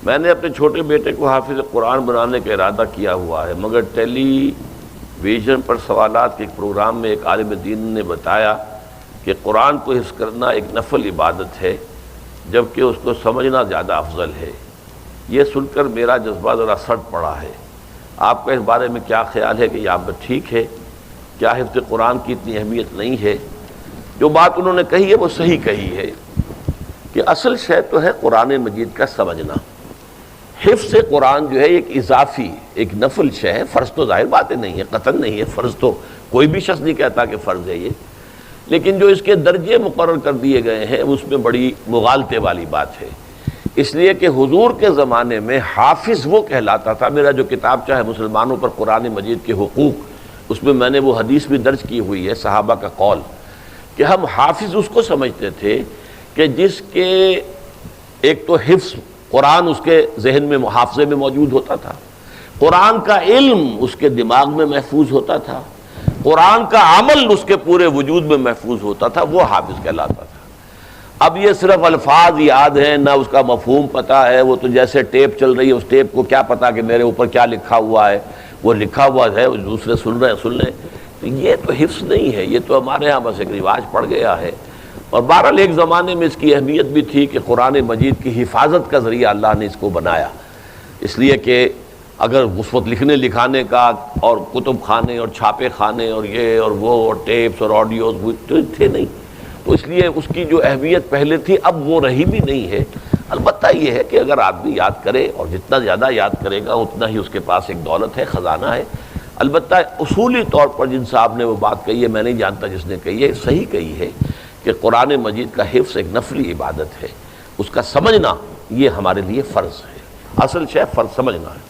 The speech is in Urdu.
میں نے اپنے چھوٹے بیٹے کو حافظ قرآن بنانے کا ارادہ کیا ہوا ہے، مگر ٹیلی ویژن پر سوالات کے ایک پروگرام میں ایک عالم دین نے بتایا کہ قرآن کو حفظ کرنا ایک نفل عبادت ہے جبکہ اس کو سمجھنا زیادہ افضل ہے۔ یہ سن کر میرا جذبہ ذرا سٹ پڑا ہے۔ آپ کا اس بارے میں کیا خیال ہے کہ یہ آپ کا ٹھیک ہے؟ کیا حفظ قرآن کی اتنی اہمیت نہیں ہے؟ جو بات انہوں نے کہی ہے وہ صحیح کہی ہے کہ اصل شے تو ہے قرآن مجید کا سمجھنا۔ حفظ قرآن جو ہے ایک اضافی ایک نفل شے ہے، فرض تو ظاہر باتیں نہیں ہے، قطعاً نہیں ہے، فرض تو کوئی بھی شخص نہیں کہتا کہ فرض ہے یہ، لیکن جو اس کے درجے مقرر کر دیے گئے ہیں اس میں بڑی مغالطے والی بات ہے۔ اس لیے کہ حضور کے زمانے میں حافظ وہ کہلاتا تھا۔ میرا جو کتاب ہے مسلمانوں پر قرآن مجید کے حقوق، اس میں میں نے وہ حدیث بھی درج کی ہوئی ہے، صحابہ کا قول، کہ ہم حافظ اس کو سمجھتے تھے کہ جس کے ایک تو حفظ قرآن اس کے ذہن میں محافظے میں موجود ہوتا تھا، قرآن کا علم اس کے دماغ میں محفوظ ہوتا تھا، قرآن کا عمل اس کے پورے وجود میں محفوظ ہوتا تھا، وہ حافظ کہلاتا تھا۔ اب یہ صرف الفاظ یاد ہیں، نہ اس کا مفہوم پتہ ہے، وہ تو جیسے ٹیپ چل رہی ہے، اس ٹیپ کو کیا پتہ کہ میرے اوپر کیا لکھا ہوا ہے، وہ لکھا ہوا ہے دوسرے سن رہے ہیں سن لیں، تو یہ تو حفظ نہیں ہے، یہ تو ہمارے ہاں بس ایک رواج پڑ گیا ہے۔ اور بہرحال ایک زمانے میں اس کی اہمیت بھی تھی کہ قرآن مجید کی حفاظت کا ذریعہ اللہ نے اس کو بنایا، اس لیے کہ اگر اس وقت لکھنے لکھانے کا اور کتب خانے اور چھاپے خانے اور یہ اور وہ اور ٹیپس اور آڈیوز تو تھے نہیں، تو اس لیے اس کی جو اہمیت پہلے تھی اب وہ رہی بھی نہیں ہے۔ البتہ یہ ہے کہ اگر آدمی یاد کرے اور جتنا زیادہ یاد کرے گا اتنا ہی اس کے پاس ایک دولت ہے، خزانہ ہے۔ البتہ اصولی طور پر جن صاحب نے وہ بات کہی ہے، میں نہیں جانتا جس نے کہی ہے، صحیح کہی ہے کہ قرآن مجید کا حفظ ایک نفلی عبادت ہے، اس کا سمجھنا یہ ہمارے لیے فرض ہے، اصل شے فرض سمجھنا ہے۔